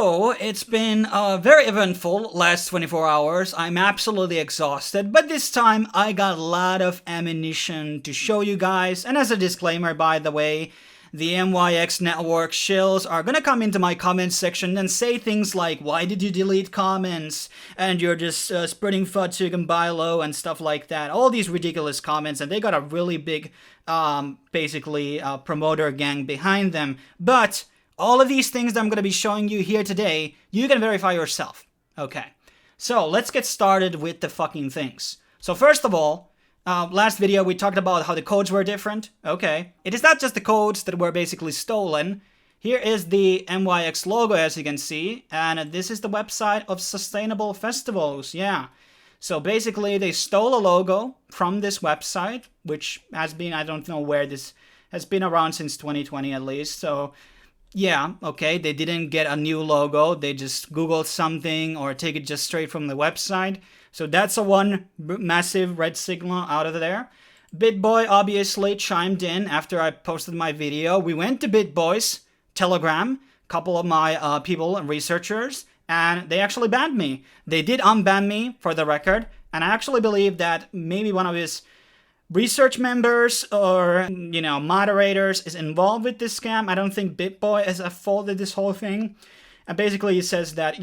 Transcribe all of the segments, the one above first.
So, it's been a very eventful last 24 hours. I'm absolutely exhausted, but this time I got a lot of ammunition to show you guys. And as a disclaimer, by the way, the MyX network shills are gonna come into my comments section and say things like, why did you delete comments? And you're just spreading fatigue and buy low and stuff like that. All these ridiculous comments, and they got a really big, promoter gang behind them. But all of these things that I'm going to be showing you here today, you can verify yourself. Okay, so let's get started with the fucking things. So first of all, last video we talked about how the codes were different. Okay, it is not just the codes that were basically stolen. Here is the MyX logo, as you can see, and this is the website of Sustainable Festivals. Yeah, so basically they stole a logo from this website, which has been, I don't know where this has been around since 2020 at least. So yeah, okay, they didn't get a new logo, they just Googled something or take it just straight from the website. So that's a one massive red signal out of there. Bitboy obviously chimed in after I posted my video. We went to Bitboy's Telegram, a couple of my people and researchers, and they actually banned me. They did unban me, for the record, and I actually believe that maybe one of his research members or, moderators is involved with this scam. I don't think Bitboy is at fault of this whole thing. And basically he says that,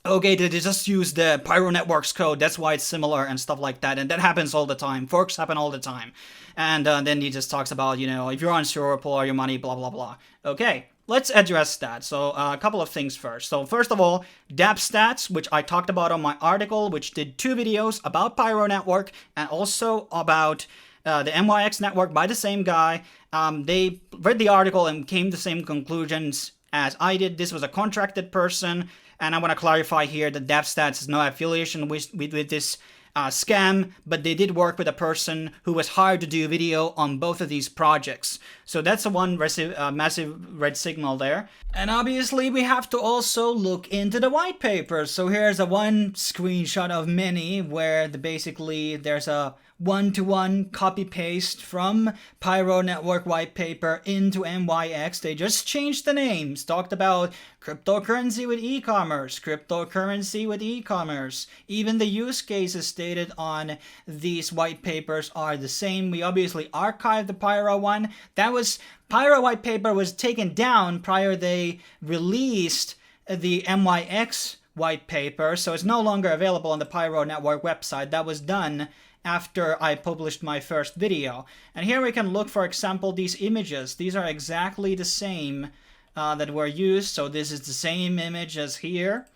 okay, they just use the Pyro Networks code, that's why it's similar and stuff like that. And that happens all the time. Forks happen all the time. And then he just talks about, if you're unsure, pull all your money, blah, blah, blah. Okay, let's address that. So a couple of things first. So first of all, DAppStats, which I talked about on my article, which did 2 videos about Pyro Network and also about the MyX network by the same guy. They read the article and came to the same conclusions as I did. This was a contracted person, and I want to clarify here that DAppStats has no affiliation with this scam, but they did work with a person who was hired to do video on both of these projects. So that's a one massive red signal there. And obviously we have to also look into the white paper. So here's a one screenshot of many where basically there's a one-to-one copy-paste from Pyro Network white paper into MyX. They just changed the names, talked about cryptocurrency with e-commerce, cryptocurrency with e-commerce. Even the use cases stated on these white papers are the same. We obviously archived the Pyro one. Pyro white paper was taken down prior they released the MyX white paper, so it's no longer available on the Pyro Network website. That was done after I published my first video. And here we can look, for example, these images. These are exactly the same that were used. So this is the same image as here.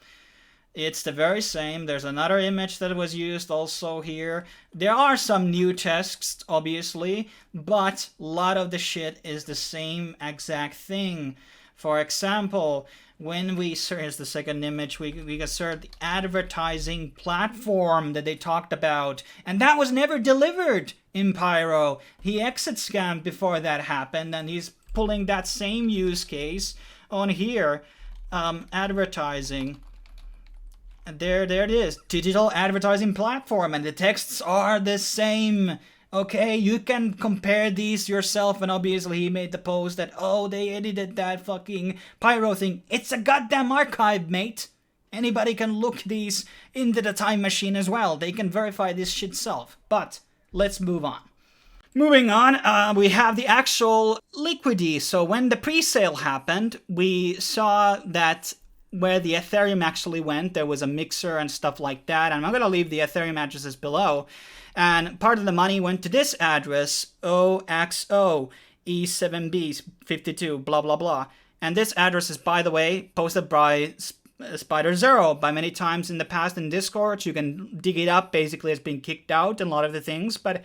It's the very same. There's another image that was used also here. There are some new text, obviously, but a lot of the shit is the same exact thing. For example, when we search the second image, we can search the advertising platform that they talked about, and that was never delivered in Pyro. He exit scammed before that happened, and he's pulling that same use case on here, advertising. And there it is, digital advertising platform, and the texts are the same. Okay, you can compare these yourself, and obviously he made the post that, oh, they edited that fucking Pyro thing. It's a goddamn archive, mate. Anybody can look these into the time machine as well. They can verify this shit self. But let's move on. Moving on, we have the actual Liquidy. So when the pre-sale happened, we saw that where the Ethereum actually went, there was a mixer and stuff like that. And I'm going to leave the Ethereum addresses below. And part of the money went to this address, OXO E7B52, blah, blah, blah. And this address is, by the way, posted by BitZero by many times in the past in Discord. You can dig it up. Basically, it's been kicked out and a lot of the things. But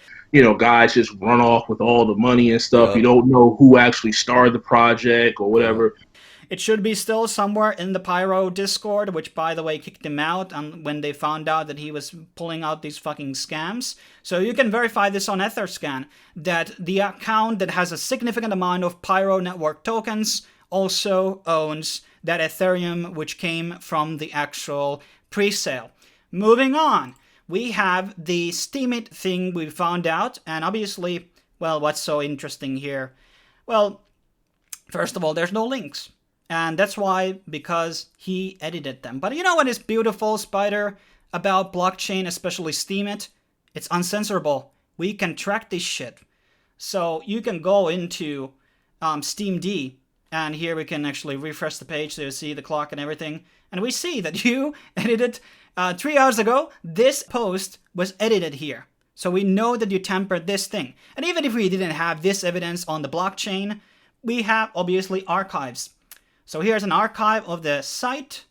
guys just run off with all the money and stuff. You don't know who actually started the project or whatever. It should be still somewhere in the Pyro Discord, which, by the way, kicked him out when they found out that he was pulling out these fucking scams. So you can verify this on Etherscan, that the account that has a significant amount of Pyro Network tokens also owns that Ethereum, which came from the actual pre-sale. Moving on, we have the steemit thing we found out, and obviously, well, what's so interesting here? Well, first of all, there's no links. And that's why, because he edited them. But you know what is beautiful, Spider, about blockchain, especially steemit? It's uncensorable. We can track this shit. So you can go into steemd, and here we can actually refresh the page so you see the clock and everything. And we see that you edited 3 hours ago. This post was edited here. So we know that you tampered this thing. And even if we didn't have this evidence on the blockchain, we have obviously archives. So here's an archive of the site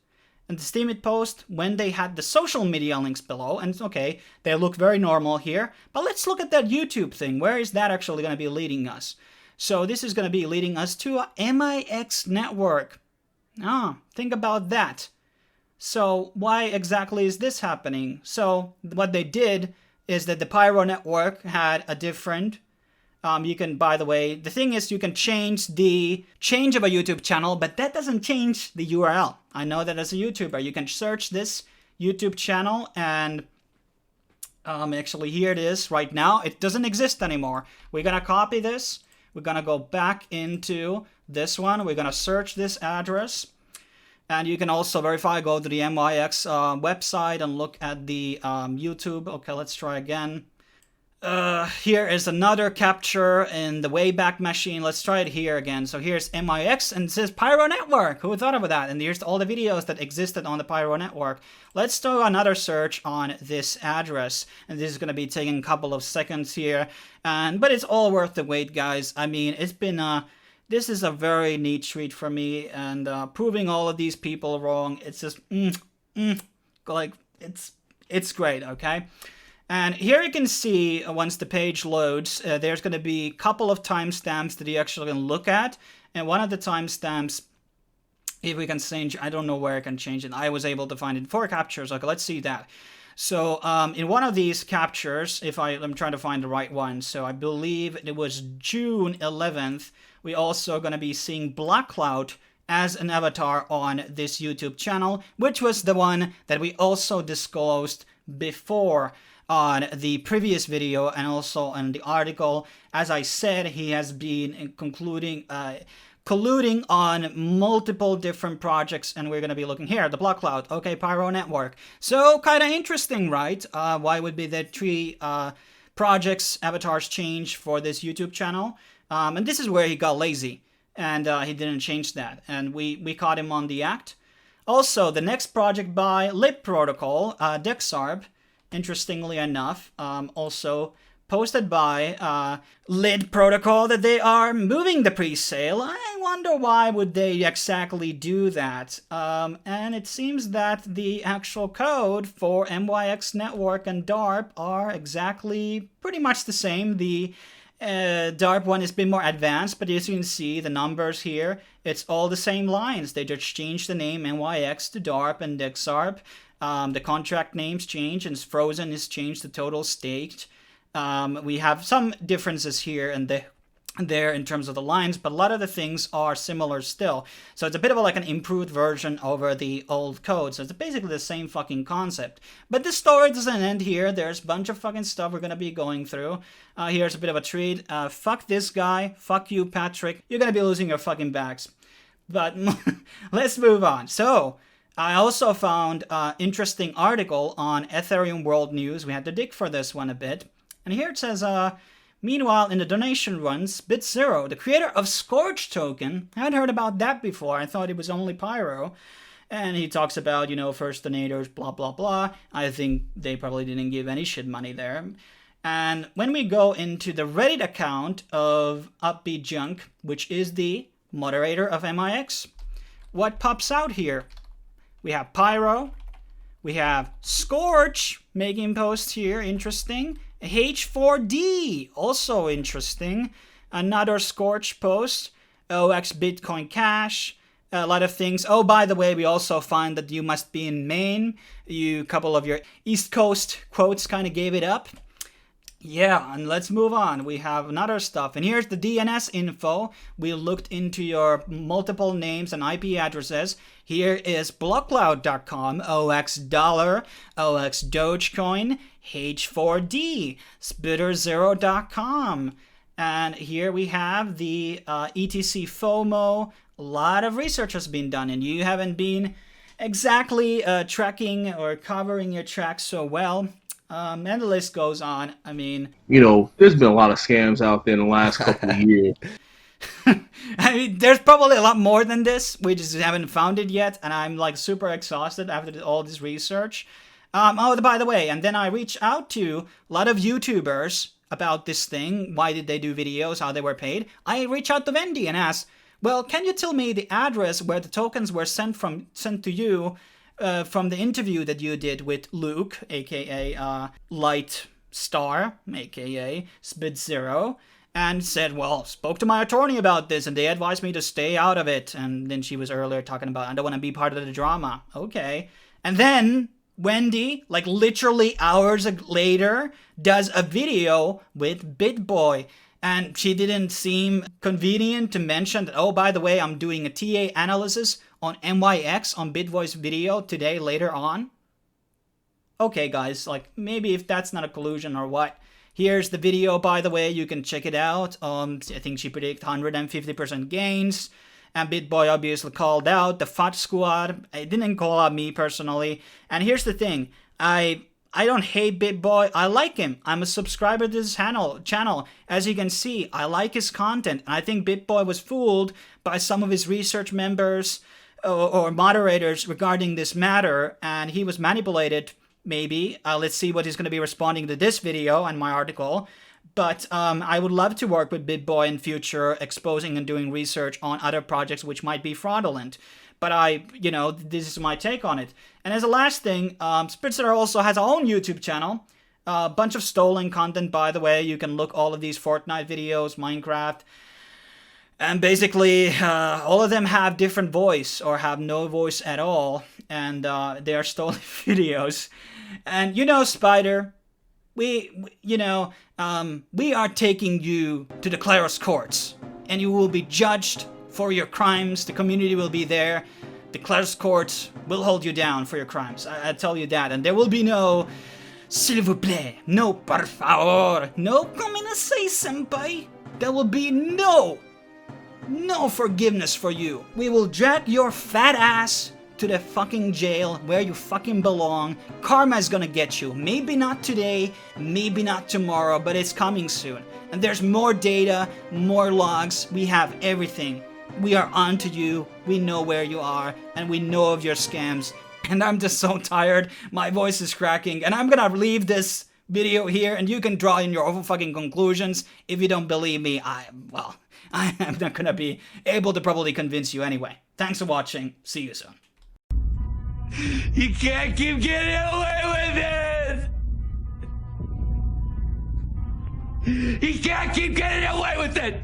and the steemit post when they had the social media links below. And okay, they look very normal here. But let's look at that YouTube thing. Where is that actually going to be leading us? So this is going to be leading us to a MyX network. Think about that. So why exactly is this happening? So what they did is that the Pyro network had a different, you can, by the way, the thing is you can change the change of a YouTube channel, but that doesn't change the URL. I know that as a YouTuber, you can search this YouTube channel and actually here it is right now. It doesn't exist anymore. We're going to copy this. We're going to go back into this one. We're going to search this address. And you can also verify, go to the MyX website and look at the YouTube. Okay, let's try again. Here is another capture in the Wayback Machine. Let's try it here again. So here's MyX and it says Pyro Network. Who thought of that? And here's all the videos that existed on the Pyro Network. Let's do another search on this address. And this is going to be taking a couple of seconds here. But it's all worth the wait, guys. I mean, it's been this is a very neat treat for me, and proving all of these people wrong, it's just, like, it's great, okay? And here you can see, once the page loads, there's going to be a couple of timestamps that you actually can look at, and one of the timestamps, if we can change, I don't know where I can change it, I was able to find it 4 captures, okay, let's see that. So in one of these captures, I'm trying to find the right one, so I believe it was June 11th, we also going to be seeing Black Cloud as an avatar on this YouTube channel, which was the one that we also disclosed before on the previous video and also on the article. As I said, he has been colluding on multiple different projects, and we're going to be looking here, the Black Cloud, okay, Pyro Network. So kind of interesting, right? Why would be the 3 projects, avatars change for this YouTube channel? And this is where he got lazy, and he didn't change that, and we caught him on the act. Also, the next project by Lib Protocol, DeXap, interestingly enough, also posted by Lid Protocol that they are moving the pre-sale. I wonder why would they exactly do that. And it seems that the actual code for MyX Network and DARP are exactly pretty much the same. The DARP one has been more advanced, but as you can see, the numbers here, it's all the same lines. They just changed the name MyX to DARP and DeXap. The contract names change, and Frozen is changed to Total Staked. We have some differences here and there in terms of the lines, but a lot of the things are similar still. So it's a bit of like an improved version over the old code. So it's basically the same fucking concept. But this story doesn't end here. There's a bunch of fucking stuff we're going to be going through. Here's a bit of a treat. Fuck this guy. Fuck you, Patrick. You're going to be losing your fucking bags. But let's move on. So I also found an interesting article on Ethereum World News. We had to dig for this one a bit. And here it says, meanwhile, in the donation runs, BitZero, the creator of Scorch token, I hadn't heard about that before. I thought it was only Pyro. And he talks about, first donators, blah, blah, blah. I think they probably didn't give any shit money there. And when we go into the Reddit account of Upbeat Junk, which is the moderator of MyX, what pops out here? We have Pyro. We have Scorch making posts here, interesting. H4D, also interesting. Another Scorch post. OX Bitcoin Cash. A lot of things. Oh, by the way, we also find that you must be in Maine. A couple of your East Coast quotes kind of gave it up. Yeah, and let's move on. We have another stuff. And here's the DNS info. We looked into your multiple names and IP addresses. Here is blockcloud.com, OX Dollar, OX Dogecoin, H4D, SplitterZero.com. And here we have the ETC FOMO, a lot of research has been done, and you haven't been exactly tracking or covering your tracks so well. And the list goes on. I mean, you know, there's been a lot of scams out there in the last couple of years. I mean, there's probably a lot more than this. We just haven't found it yet, and I'm like super exhausted after all this research. Oh, by the way, and then I reached out to a lot of YouTubers about this thing. Why did they do videos? How they were paid? I reached out to Wendy and asked, well, can you tell me the address where the tokens were sent to you from the interview that you did with Luke, aka Light Star, aka BitZero, and said, well, spoke to my attorney about this and they advised me to stay out of it. And then she was earlier talking about, I don't want to be part of the drama. Okay. And then Wendy, like literally hours later, does a video with Bitboy. And she didn't seem convenient to mention that, oh, by the way, I'm doing a TA analysis on MyX on Bitboy's video today later on. Okay, guys, like maybe if that's not a collusion or what. Here's the video, by the way, you can check it out. I think she predicted 150% gains. And Bitboy obviously called out the FUT squad. It didn't call out me personally. And here's the thing. I don't hate Bitboy. I like him. I'm a subscriber to this channel. As you can see, I like his content. And I think Bitboy was fooled by some of his research members or moderators regarding this matter. And he was manipulated, maybe. Let's see what he's going to be responding to this video and my article. But I would love to work with Bitboy in future, exposing and doing research on other projects which might be fraudulent. But this is my take on it. And as a last thing, BitZero also has our own YouTube channel. A bunch of stolen content, by the way. You can look all of these Fortnite videos, Minecraft. And basically, all of them have different voice or have no voice at all. And they are stolen videos. And Spider, we are taking you to the Claros courts. And you will be judged for your crimes. The community will be there. The Claros courts will hold you down for your crimes. I tell you that. And there will be no s'il vous plaît, no por favor, no como say senpai. There will be no forgiveness for you. We will drag your fat ass to the fucking jail where you fucking belong. Karma's gonna get you. Maybe not today, maybe not tomorrow, but it's coming soon. And there's more data, more logs. We have everything. We are onto you. We know where you are, and we know of your scams. And I'm just so tired. My voice is cracking, and I'm gonna leave this video here, and you can draw in your own fucking conclusions. If you don't believe me, I am not gonna be able to probably convince you anyway. Thanks for watching. See you soon. You can't keep getting away with it! You can't keep getting away with it!